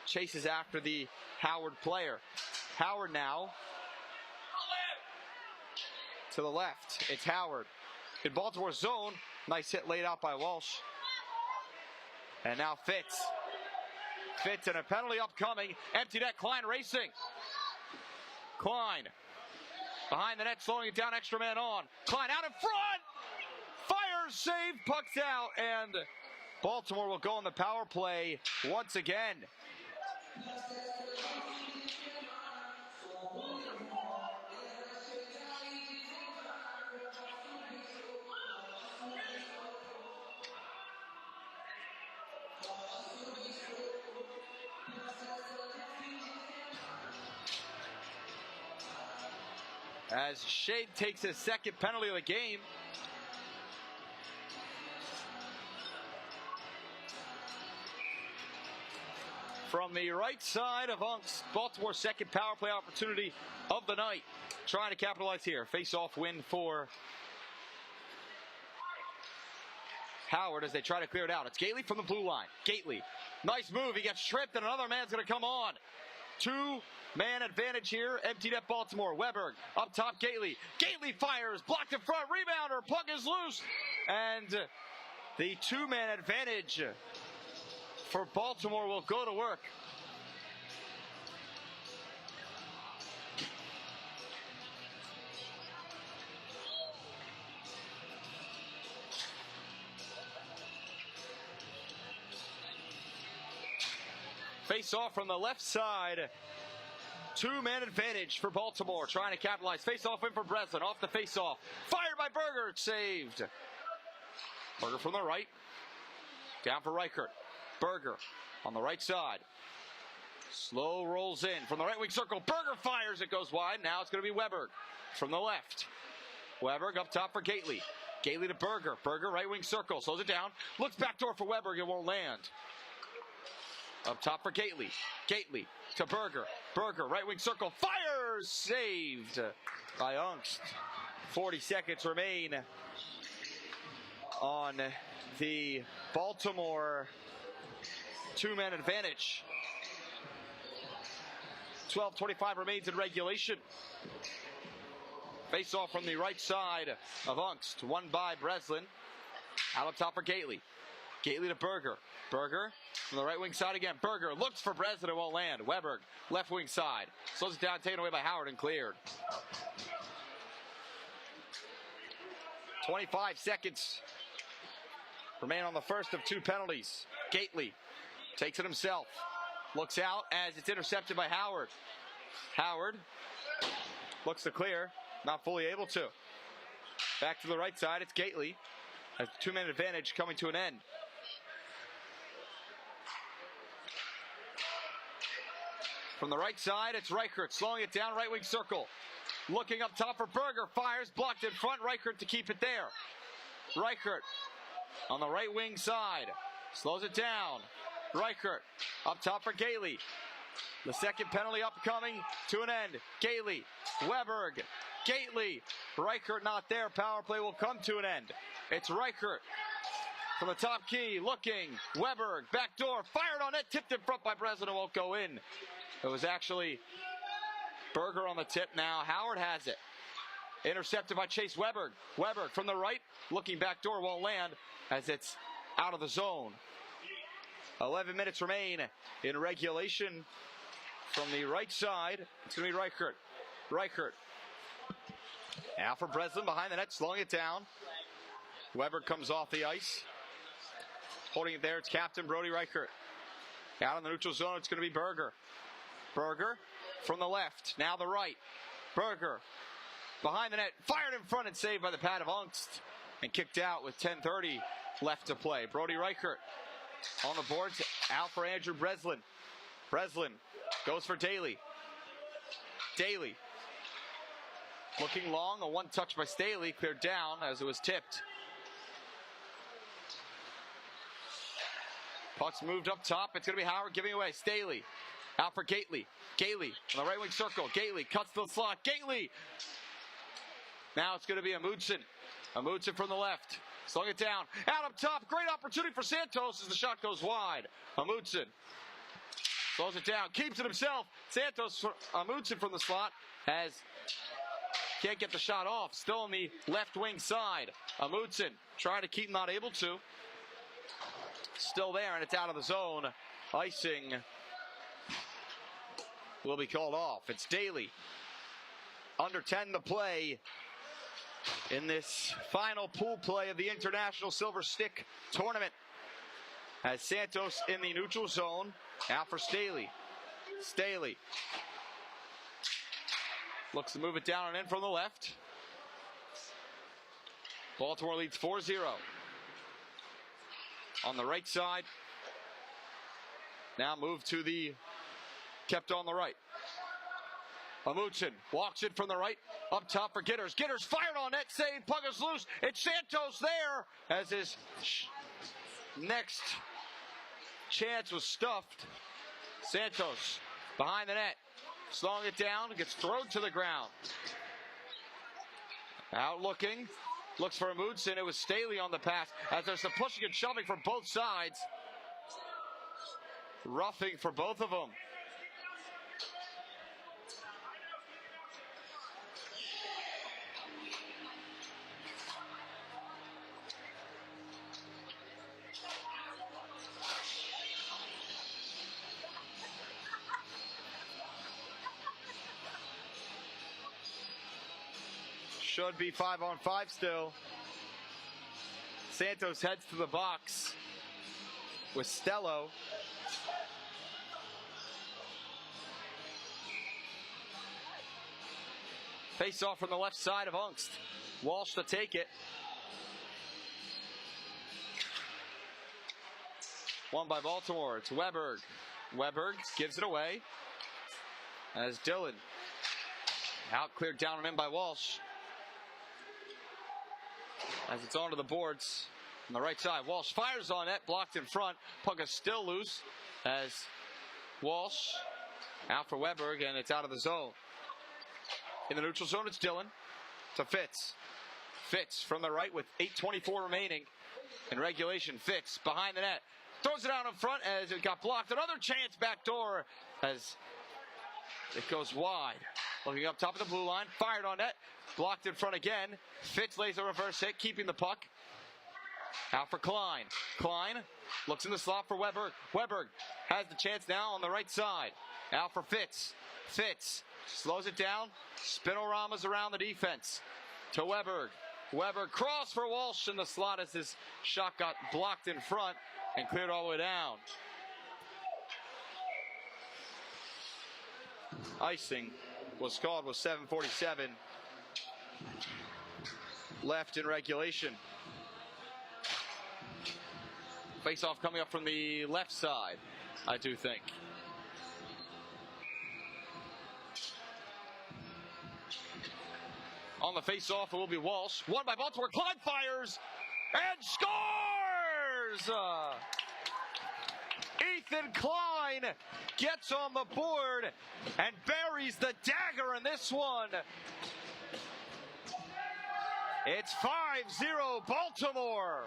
chases after the Howard player. Howard now to the left. It's Howard in Baltimore's zone. Nice hit laid out by Walsh. And now Fitz. Fitz and a penalty upcoming. Empty net. Klein racing. Klein behind the net, slowing it down. Extra man on. Klein out in front. Fires, save, puck's out, and Baltimore will go on the power play once again. As Shade takes his second penalty of the game. From the right side of Ungst, Baltimore's second power play opportunity of the night. Trying to capitalize here. Face-off win for Howard as they try to clear it out. It's Gately from the blue line. Gately, nice move. He gets tripped and another man's going to come on. Two-man advantage here. Empty net Baltimore. Weber up top. Gately. Gately fires. Blocked in front. Rebounder. Puck is loose. And the two-man advantage for Baltimore will go to work. Face off from the left side. Two-man advantage for Baltimore. Trying to capitalize. Face off in for Breslin. Off the face off. Fired by Berger. Saved. Berger from the right. Down for Reichert. Berger on the right side. Slow rolls in from the right wing circle. Berger fires. It goes wide. Now it's going to be Weber from the left. Weber up top for Gately. Gately to Berger. Berger right wing circle. Slows it down. Looks backdoor for Weber. It won't land. Up top for Gately. Gately to Berger. Berger right wing circle. Fires. Saved by Ungst. 40 seconds remain on the Baltimore two-man advantage. 12:25 remains in regulation. Face off from the right side of Ungst. Won by Breslin. Out up top for Gately. Gately to Berger. Berger from the right wing side again. Berger looks for Breslin. It won't land. Weber left wing side. Slows it down. Taken away by Howard and cleared. 25 seconds remain on the first of two penalties. Gately takes it himself. Looks out as it's intercepted by Howard. Howard looks to clear. Not fully able to. Back to the right side. It's Gately. A 2-minute advantage coming to an end. From the right side, it's Reichert slowing it down, right wing circle. Looking up top for Berger, fires, blocked in front, Reichert to keep it there. Reichert on the right wing side, slows it down. Reichert up top for Gailey. The second penalty upcoming to an end. Gailey, Weberg, Gately, Reichert not there. Power play will come to an end. It's Reichert from the top key, looking. Weberg, backdoor, fired on it, tipped in front by Breslin, it won't go in. It was actually Berger on the tip now. Howard has it. Intercepted by Chase Weberg. Weberg from the right, looking backdoor, won't land as it's out of the zone. 11 minutes remain in regulation. From the right side, it's going to be Reichert. Reichert. Now for Breslin behind the net, slowing it down. Weber comes off the ice. Holding it there, it's captain Brody Reichert. Out in the neutral zone, it's going to be Berger. Berger from the left, now the right. Berger behind the net, fired in front and saved by the pad of Ungst. And kicked out with 10:30 left to play. Brody Reichert on the boards, out for Andrew Breslin. Breslin goes for Daly. Daly looking long, a one touch by Staley, cleared down as it was tipped. Puck's moved up top, it's going to be Howard giving away. Staley out for Gately. Gately on the right wing circle. Gately cuts the slot. Gately. Now it's going to be Amundsen. Amundsen from the left. Slowing it down. Out up top. Great opportunity for Santos as the shot goes wide. Amundsen slows it down. Keeps it himself. Santos, Amundsen from the slot can't get the shot off. Still on the left wing side. Amundsen trying to keep, not able to. Still there, and it's out of the zone. Icing will be called off. It's Daly. Under 10 to play in this final pool play of the International Silver Stick Tournament. As Santos in the neutral zone. Out for Staley. Staley looks to move it down and in from the left. Baltimore leads 4-0. On the right side. Now move to the kept on the right. Amundsen walks it from the right. Up top for Gitters. Gitters fired on net. Save. Puck is loose. It's Santos there as his next chance was stuffed. Santos behind the net. Slowing it down. Gets thrown to the ground. Out looking. Looks for Amundsen. It was Staley on the pass as there's some pushing and shoving from both sides. Roughing for both of them. Should be 5-on-5 still. Santos heads to the box with Stello. Face off from the left side of Ungst. Walsh to take it. Won by Baltimore. It's Weberg. Weberg gives it away. As Dillon out cleared down and in by Walsh. As it's onto the boards on the right side. Walsh fires on it, blocked in front. Puck is still loose as Walsh out for Weberg, and it's out of the zone. In the neutral zone, it's Dillon to Fitz. Fitz from the right with 8:24 remaining in regulation. Fitz behind the net. Throws it out in front as it got blocked. Another chance backdoor as it goes wide. Looking up top of the blue line. Fired on net. Blocked in front again. Fitz lays a reverse hit, keeping the puck. Out for Klein. Klein looks in the slot for Weberg. Weberg has the chance now on the right side. Out for Fitz. Fitz slows it down. Spinoramas around the defense. To Weberg. Weberg cross for Walsh in the slot as his shot got blocked in front and cleared all the way down. Icing was called with 7:47 left in regulation. Face-off coming up from the left side, I do think. On the face-off, it will be Walsh. Won by Baltimore. Klein fires and scores! Ethan Klein gets on the board and buries the dagger in this one. It's 5-0 Baltimore.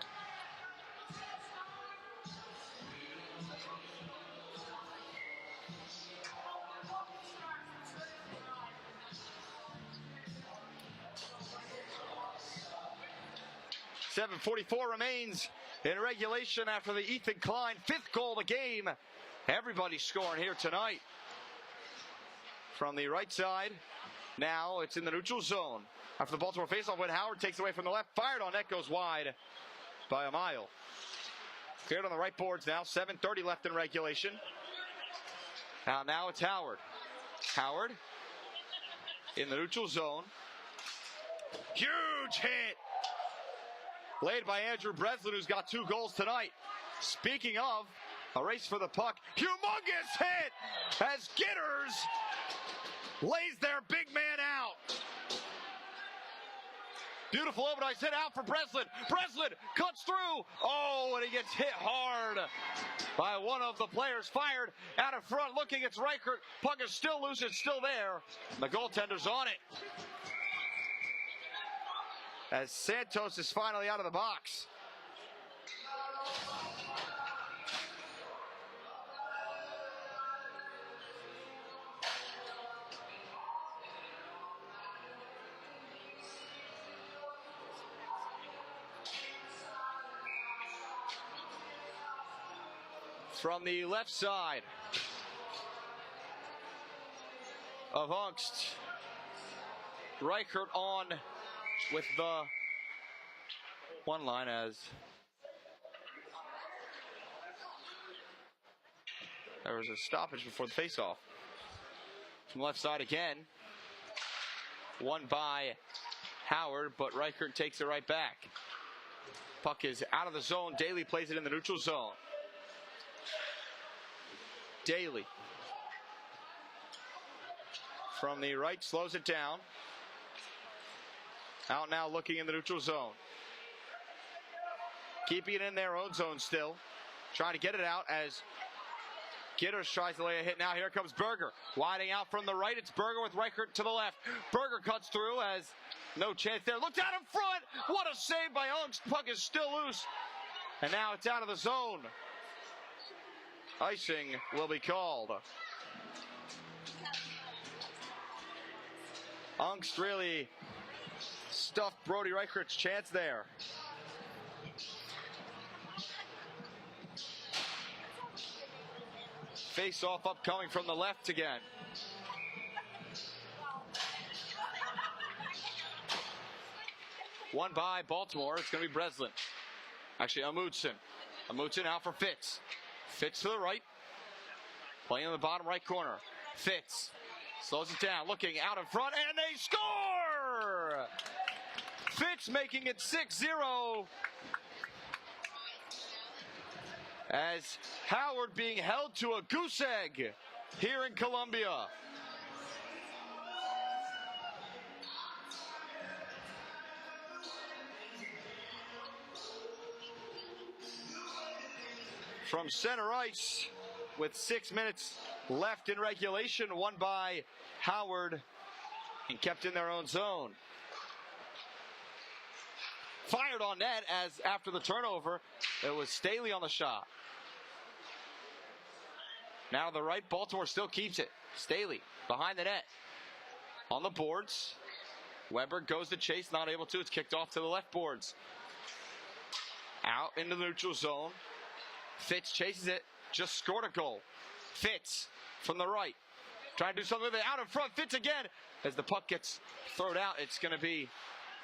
.7:44 remains in regulation after the Ethan Klein 5th goal of the game. Everybody's scoring here tonight. From the right side, now it's in the neutral zone. After the Baltimore faceoff, when Howard takes away from the left, fired on net, goes wide by a mile. Cleared on the right boards now, 7:30 left in regulation. Now it's Howard. Howard in the neutral zone. Huge hit! Laid by Andrew Breslin, who's got 2 goals tonight. Speaking of a race for the puck, humongous hit as Gitters lays their big man out. Beautiful open ice hit out for Breslin. Breslin cuts through. Oh, and he gets hit hard by one of the players. Fired out in front, looking, it's Reichert. Puck is still loose, it's still there. The goaltender's on it. As Santos is finally out of the box. From the left side of Ungst, Reichert on with the one line as there was a stoppage before the faceoff. From the left side again, won by Howard, but Reichert takes it right back. Puck is out of the zone. Daly plays it in the neutral zone. Daly from the right slows it down. Out now looking in the neutral zone. Keeping it in their own zone still. Trying to get it out as Gitters tries to lay a hit. Now here comes Berger. Winding out from the right. It's Berger with Reichert to the left. Berger cuts through as no chance there. Looked out in front. What a save by Ungst. Puck is still loose. And now it's out of the zone. Icing will be called. Ungst really stuffed Brody Reichert's chance there. Face off upcoming from the left again. One by Baltimore. It's going to be Breslin. Actually, Amundsen. Amundsen out for Fitz. Fitz to the right. Playing in the bottom right corner. Fitz slows it down. Looking out in front. And they score! Fitz making it 6-0. As Howard being held to a goose egg here in Columbia. From center ice with 6 minutes left in regulation, won by Howard and kept in their own zone. Fired on net as after the turnover, it was Staley on the shot. Now to the right, Baltimore still keeps it. Staley behind the net. On the boards. Weber goes to chase, not able to. It's kicked off to the left boards. Out into the neutral zone. Fitz chases it, just scored a goal. Fitz from the right. Trying to do something with it. Out in front, Fitz again. As the puck gets thrown out, it's going to be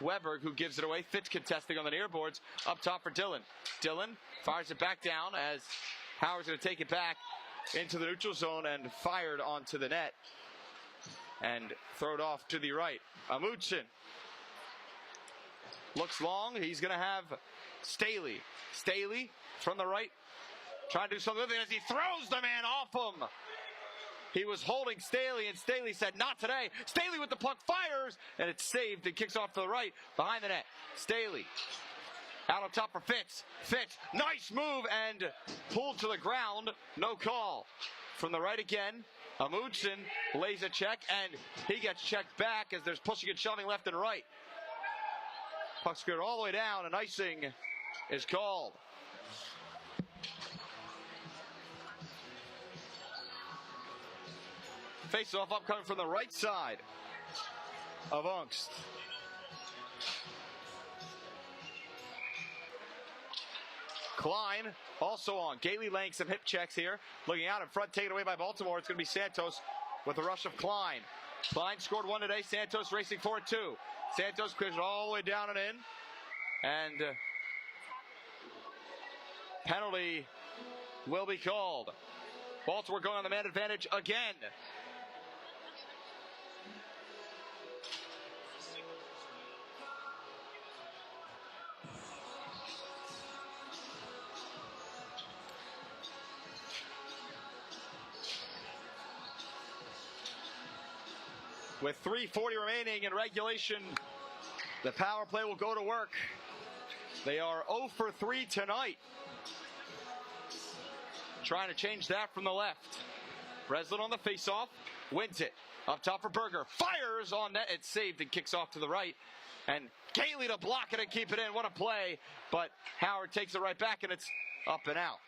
Weber who gives it away. Fitz contesting on the near boards. Up top for Dillon. Dillon fires it back down as Howard's going to take it back into the neutral zone and fired onto the net. And throw it off to the right. Amundsen looks long. He's going to have Staley. Staley from the right trying to do something with it as he throws the man off him. He was holding Staley, and Staley said, not today. Staley with the puck fires, and it's saved and kicks off to the right behind the net. Staley out on top for Fitz. Fitz, nice move, and pulled to the ground. No call. From the right again, Amundsen lays a check, and he gets checked back as there's pushing and shoving left and right. Puck scooted all the way down, and icing is called. Face-off upcoming from the right side of Ungst. Klein also on. Gately laying some hip checks here. Looking out in front, taken away by Baltimore. It's going to be Santos with the rush of Klein. Klein scored one today. Santos racing for it too. Santos clears it all the way down and in. And penalty will be called. Baltimore going on the man advantage again. With 3:40 remaining in regulation, the power play will go to work. They are 0 for 3 tonight. Trying to change that from the left. Breslin on the faceoff, wins it. Up top for Berger, fires on net, it's saved and kicks off to the right. And Gately to block it and keep it in, what a play. But Howard takes it right back and it's up and out.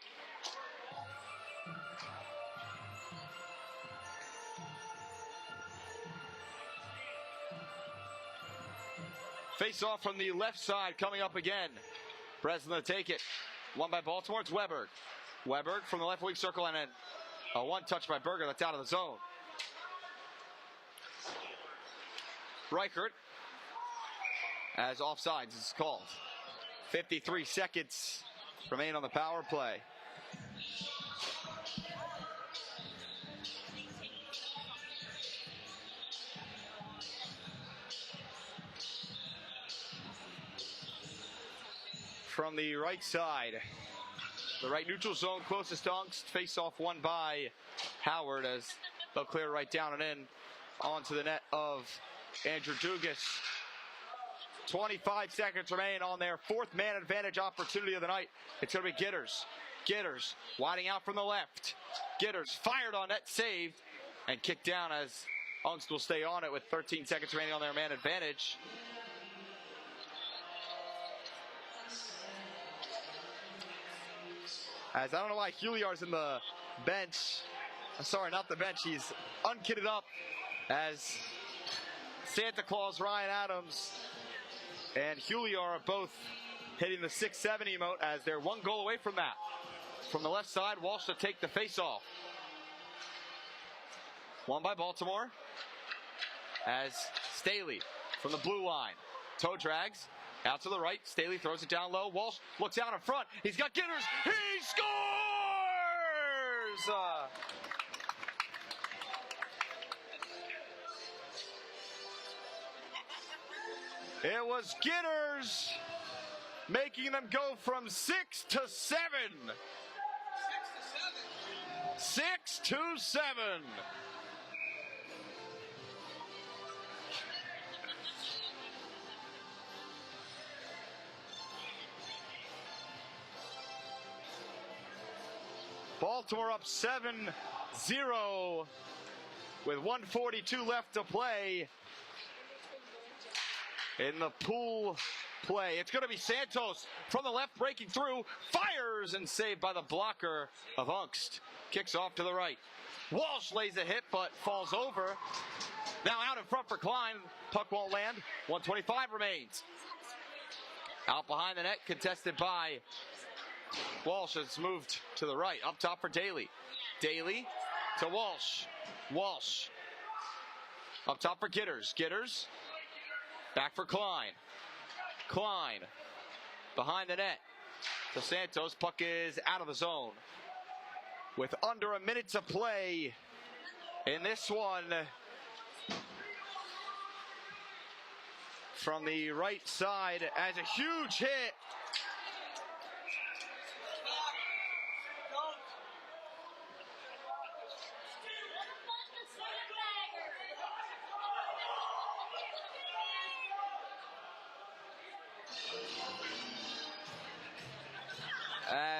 Face-off from the left side coming up again. Breslin to take it. Won by Baltimore, it's Weberg. Weberg from the left wing circle and a one touch by Berger that's out of the zone. Reichert as offsides is called. 53 seconds remain on the power play. From the right side, the right neutral zone closest to Ungst, face-off won by Howard as they'll clear right down and in onto the net of Andrew Dugas. 25 seconds remain on their fourth man advantage opportunity of the night. It's going to be Gitters. Gitters widening out from the left. Gitters fired on net, saved, and kicked down as Ungst will stay on it with 13 seconds remaining on their man advantage. As I don't know why Huliar's in the bench. Sorry, not the bench. He's unkitted up as Santa Claus Ryan Adams and Huliar are both hitting the 6-7 emote as they're one goal away from that. From the left side, Walsh to take the face-off. Won by Baltimore as Staley from the blue line. Toe drags. Out to the right, Staley throws it down low. Walsh looks out in front. He's got Gitters. He scores! It was Gitters making them go from 6 to 7. 6 to 7. Baltimore up 7-0 with 1:42 left to play in the pool play. It's going to be Santos from the left breaking through, fires and saved by the blocker of Ungst. Kicks off to the right. Walsh lays a hit but falls over. Now out in front for Klein. Puck won't land. 1:25 remains. Out behind the net, contested by Walsh. Has moved to the right. Up top for Daly. Daly to Walsh. Walsh. Up top for Gitters. Gitters. Back for Klein. Klein. Behind the net. To Santos. Puck is out of the zone. With under a minute to play in this one. From the right side as a huge hit.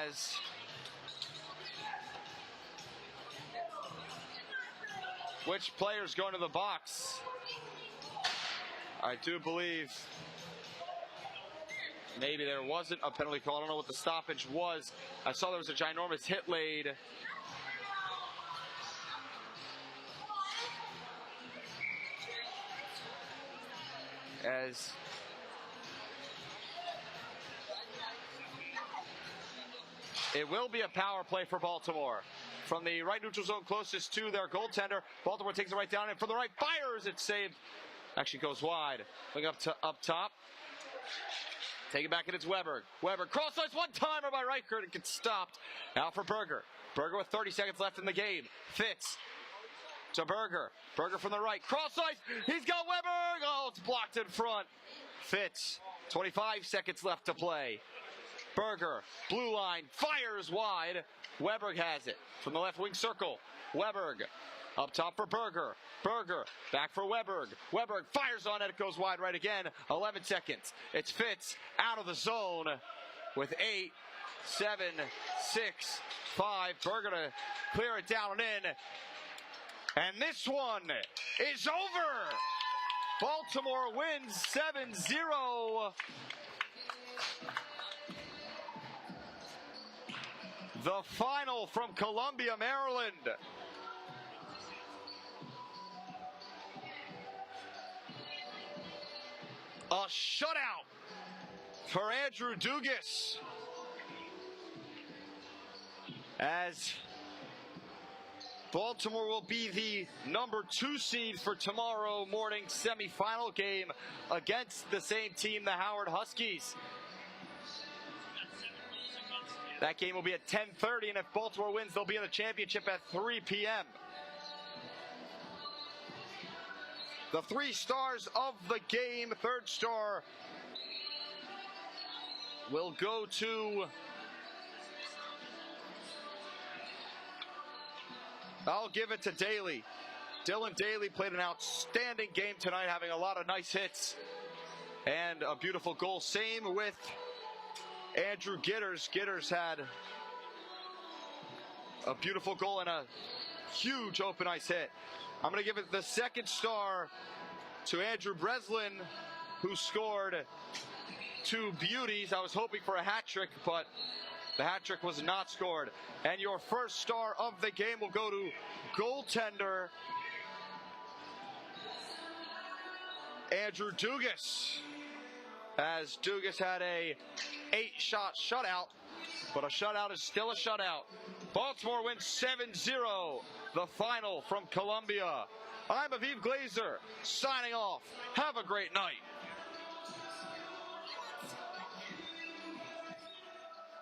as which player's going to the box? I do believe maybe there wasn't a penalty call. I don't know what the stoppage was. I saw there was a ginormous hit laid. As it will be a power play for Baltimore. From the right neutral zone closest to their goaltender, Baltimore takes it right down, and from the right fires, it's saved. Actually goes wide. Looking up top. Take it back, and it's Weber. Weber cross ice, one-timer by Reichert. It gets stopped. Now for Berger. Berger with 30 seconds left in the game. Fitz to Berger. Berger from the right. Cross ice. He's got Weber. Oh, it's blocked in front. Fitz. 25 seconds left to play. Berger. Blue line. Fires wide. Weber has it. From the left wing circle. Weber. Up top for Berger. Berger. Back for Weber. Weber fires on it. It goes wide right again. 11 seconds. It's Fitz out of the zone with 8, 7, 6, 5. Berger to clear it down and in. And this one is over. Baltimore wins 7-0. The final from Columbia, Maryland. A shutout for Andrew Dugas, as Baltimore will be the number 2 seed for tomorrow morning's semifinal game against the same team, the Howard Huskies. That game will be at 10:30, and if Baltimore wins, they'll be in the championship at 3 p.m. The 3 stars of the game, third star will go to, I'll give it to Daly. Dylan Daly played an outstanding game tonight, having a lot of nice hits and a beautiful goal. Same with Andrew Gitters. Gitters had a beautiful goal and a huge open ice hit. I'm going to give it the second star to Andrew Breslin, who scored 2 beauties. I was hoping for a hat trick, but the hat trick was not scored. And your first star of the game will go to goaltender Andrew Dugas, as Dugas had a 8-shot shutout, but a shutout is still a shutout. Baltimore wins 7-0, the final from Columbia. I'm Aviv Glazer, signing off. Have a great night.